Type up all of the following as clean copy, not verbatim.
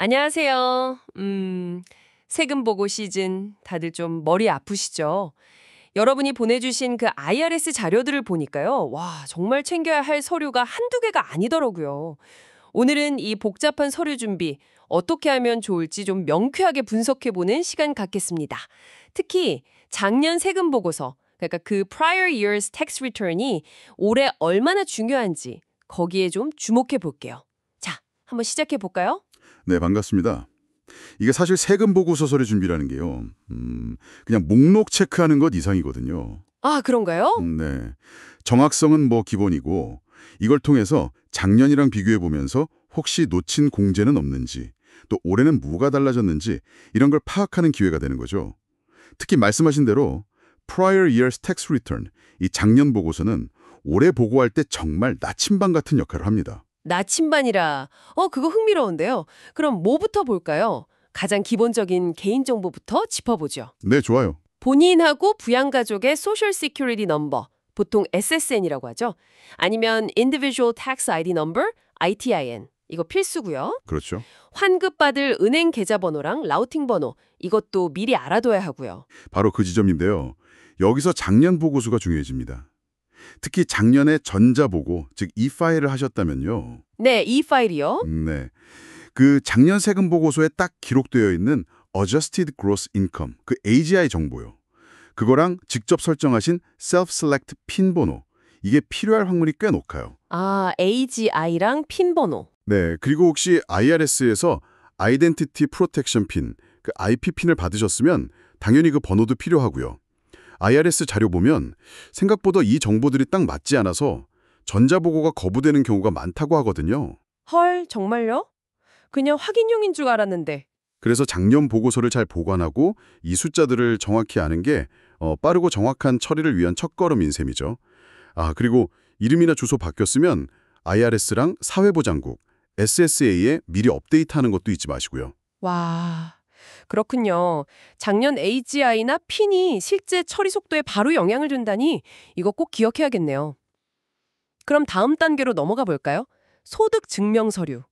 안녕하세요. 세금 보고 시즌 다들 좀 머리 아프시죠? 여러분이 보내주신 그 IRS 자료들을 보니까요. 와, 정말 챙겨야 할 서류가 한두 개가 아니더라고요. 오늘은 이 복잡한 서류 준비 어떻게 하면 좋을지 좀 명쾌하게 분석해보는 시간 갖겠습니다. 특히 작년 세금 보고서, 그러니까 그 prior year's tax return이 올해 얼마나 중요한지 거기에 좀 주목해 볼게요. 자, 한번 시작해 볼까요? 네, 반갑습니다. 이게 사실 세금 보고서 서류 준비라는 게요. 그냥 목록 체크하는 것 이상이거든요. 아, 그런가요? 네. 정확성은 뭐 기본이고 이걸 통해서 작년이랑 비교해 보면서 혹시 놓친 공제는 없는지 또 올해는 뭐가 달라졌는지 이런 걸 파악하는 기회가 되는 거죠. 특히 말씀하신 대로 prior year's tax return, 이 작년 보고서는 올해 보고할 때 정말 나침반 같은 역할을 합니다. 나침반이라. 그거 흥미로운데요. 그럼 뭐부터 볼까요? 가장 기본적인 개인정보부터 짚어보죠. 네, 좋아요. 본인하고 부양가족의 소셜 시큐리티 넘버, 보통 SSN이라고 하죠. 아니면 Individual Tax ID Number, ITIN. 이거 필수고요. 그렇죠. 환급받을 은행 계좌번호랑 라우팅 번호, 이것도 미리 알아둬야 하고요. 바로 그 지점인데요. 여기서 작년 보고서가 중요해집니다. 특히 작년에 전자보고, 즉 E-파일을 하셨다면요. 네, 이 파일이요. 네. 그 작년 세금 보고서에 딱 기록되어 있는 Adjusted Gross Income, 그 AGI 정보요. 그거랑 직접 설정하신 Self-Select 핀 번호, 이게 필요할 확률이 꽤 높아요. 아, AGI랑 핀 번호. 네. 그리고 혹시 IRS에서 Identity Protection 핀, 그 IP 핀을 받으셨으면 당연히 그 번호도 필요하고요. IRS 자료 보면 생각보다 이 정보들이 딱 맞지 않아서 전자보고가 거부되는 경우가 많다고 하거든요. 헐, 정말요? 그냥 확인용인 줄 알았는데. 그래서 작년 보고서를 잘 보관하고 이 숫자들을 정확히 아는 게 빠르고 정확한 처리를 위한 첫걸음인 셈이죠. 아, 그리고 이름이나 주소 바뀌었으면 IRS랑 사회보장국, SSA에 미리 업데이트하는 것도 잊지 마시고요. 와, 그렇군요. 작년 AGI나 핀이 실제 처리 속도에 바로 영향을 준다니 이거 꼭 기억해야겠네요. 그럼 다음 단계로 넘어가 볼까요? 소득 증명 서류.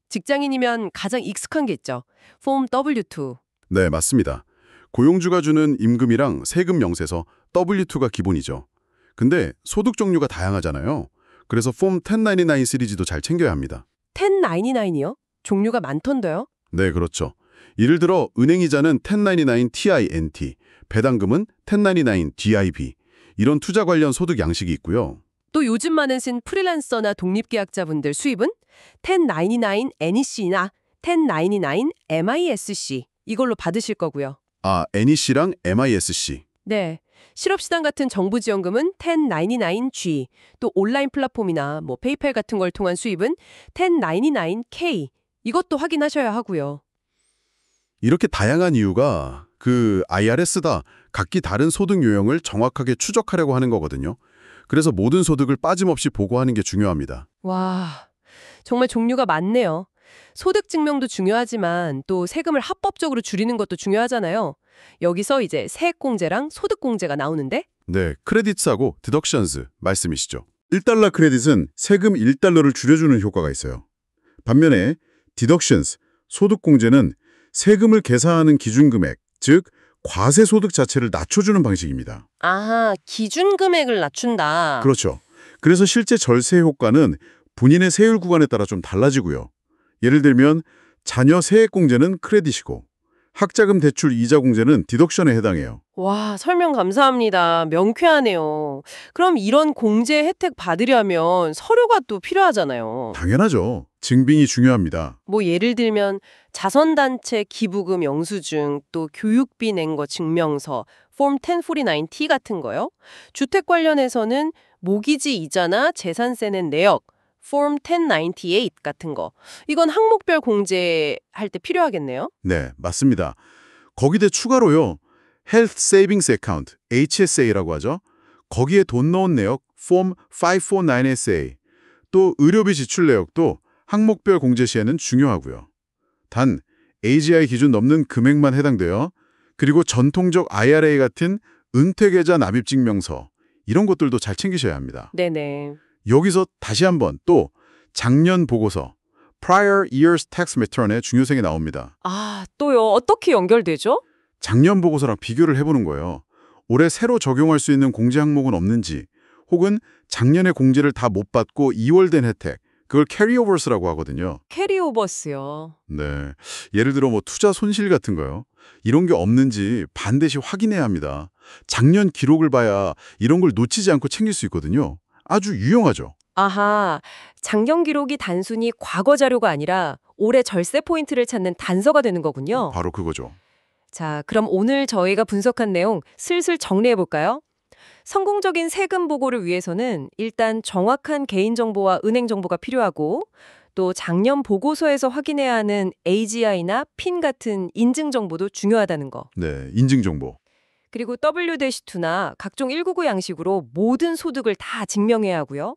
직장인이면 가장 익숙한 게 있죠. 폼 W2. 네, 맞습니다. 고용주가 주는 임금이랑 세금 명세서 W2가 기본이죠. 근데 소득 종류가 다양하잖아요. 그래서 폼 1099 시리즈도 잘 챙겨야 합니다. 1099이요? 종류가 많던데요? 네, 그렇죠. 예를 들어 은행이자는 1099 TINT, 배당금은 1099 DIB, 이런 투자 관련 소득 양식이 있고요. 또 요즘 많으신 프리랜서나 독립계약자분들 수입은 1099 NEC나 1099 MISC 이걸로 받으실 거고요. 아, NEC랑 MISC. 네. 실업수당 같은 정부지원금은 1099G, 또 온라인 플랫폼이나 페이팔 같은 걸 통한 수입은 1099K, 이것도 확인하셔야 하고요. 이렇게 다양한 이유가 그 IRS다 각기 다른 소득 요형을 정확하게 추적하려고 하는 거거든요. 그래서 모든 소득을 빠짐없이 보고하는 게 중요합니다. 와, 정말 종류가 많네요. 소득 증명도 중요하지만 또 세금을 합법적으로 줄이는 것도 중요하잖아요. 여기서 이제 세액공제랑 소득공제가 나오는데 네, 크레딧하고 디덕션즈 말씀이시죠. 1달러 크레딧은 세금 1달러를 줄여주는 효과가 있어요. 반면에 디덕션즈, 소득공제는 세금을 계산하는 기준금액, 즉 과세소득 자체를 낮춰주는 방식입니다. 아하, 기준 금액을 낮춘다. 그렇죠. 그래서 실제 절세 효과는 본인의 세율 구간에 따라 좀 달라지고요. 예를 들면 자녀 세액공제는 크레딧이고 학자금 대출 이자 공제는 디덕션에 해당해요. 와, 설명 감사합니다. 명쾌하네요. 그럼 이런 공제 혜택 받으려면 서류가 또 필요하잖아요. 당연하죠. 증빙이 중요합니다. 예를 들면 자선단체 기부금 영수증, 또 교육비 낸 거 증명서, 폼 1049T 같은 거요. 주택 관련해서는 모기지 이자나 재산세 낸 내역, 폼 1098 같은 거. 이건 항목별 공제할 때 필요하겠네요. 네, 맞습니다. 거기다 추가로요. Health Savings Account, HSA라고 하죠. 거기에 돈 넣은 내역, 폼 549SA, 또 의료비 지출 내역도 항목별 공제 시에는 중요하고요. 단, AGI 기준 넘는 금액만 해당돼요. 그리고 전통적 IRA 같은 은퇴계좌 납입증명서, 이런 것들도 잘 챙기셔야 합니다. 네네. 여기서 다시 한번 또 작년 보고서, prior year's tax return의 중요성이 나옵니다. 아, 또요. 어떻게 연결되죠? 작년 보고서랑 비교를 해보는 거예요. 올해 새로 적용할 수 있는 공제 항목은 없는지, 혹은 작년에 공제를 다 못 받고 2월 된 혜택, 그걸 carryovers라고 하거든요. 캐리오버스요. 네, 예를 들어 뭐 투자 손실 같은 거요. 이런 게 없는지 반드시 확인해야 합니다. 작년 기록을 봐야 이런 걸 놓치지 않고 챙길 수 있거든요. 아주 유용하죠. 아하, 작년 기록이 단순히 과거 자료가 아니라 올해 절세 포인트를 찾는 단서가 되는 거군요. 바로 그거죠. 자, 그럼 오늘 저희가 분석한 내용 슬슬 정리해 볼까요? 성공적인 세금 보고를 위해서는 일단 정확한 개인정보와 은행정보가 필요하고 또 작년 보고서에서 확인해야 하는 AGI나 핀 같은 인증정보도 중요하다는 거. 네, 인증정보. 그리고 W-2나 각종 199 양식으로 모든 소득을 다 증명해야 하고요.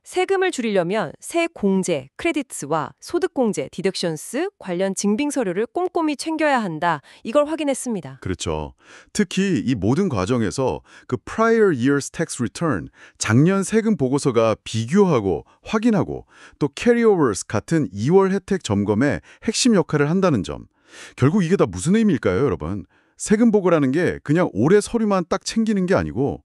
세금을 줄이려면 세공제, 크레디트와 소득공제, 디덕션스 관련 증빙 서류를 꼼꼼히 챙겨야 한다. 이걸 확인했습니다. 그렇죠. 특히 이 모든 과정에서 그 prior year's tax return, 작년 세금 보고서가 비교하고 확인하고 또 carryovers 같은 2월 혜택 점검에 핵심 역할을 한다는 점. 결국 이게 다 무슨 의미일까요, 여러분? 세금 보고라는 게 그냥 올해 서류만 딱 챙기는 게 아니고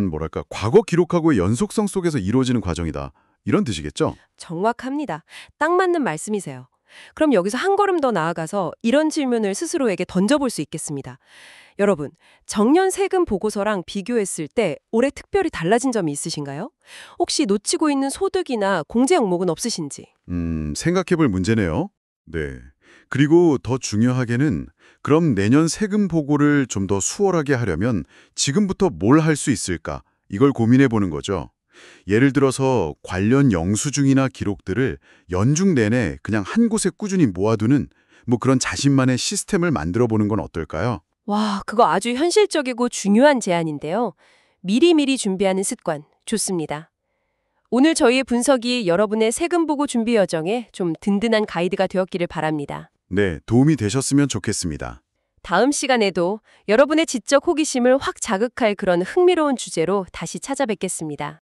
뭐랄까 과거 기록하고의 연속성 속에서 이루어지는 과정이다. 이런 뜻이겠죠? 정확합니다. 딱 맞는 말씀이세요. 그럼 여기서 한 걸음 더 나아가서 이런 질문을 스스로에게 던져볼 수 있겠습니다. 여러분, 정년 세금 보고서랑 비교했을 때 올해 특별히 달라진 점이 있으신가요? 혹시 놓치고 있는 소득이나 공제 항목은 없으신지? 생각해볼 문제네요. 네. 그리고 더 중요하게는 그럼 내년 세금 보고를 좀 더 수월하게 하려면 지금부터 뭘 할 수 있을까? 이걸 고민해 보는 거죠. 예를 들어서 관련 영수증이나 기록들을 연중 내내 그냥 한 곳에 꾸준히 모아두는 뭐 그런 자신만의 시스템을 만들어 보는 건 어떨까요? 와, 그거 아주 현실적이고 중요한 제안인데요. 미리미리 준비하는 습관, 좋습니다. 오늘 저희의 분석이 여러분의 세금 보고 준비 여정에 좀 든든한 가이드가 되었기를 바랍니다. 네, 도움이 되셨으면 좋겠습니다. 다음 시간에도 여러분의 지적 호기심을 확 자극할 그런 흥미로운 주제로 다시 찾아뵙겠습니다.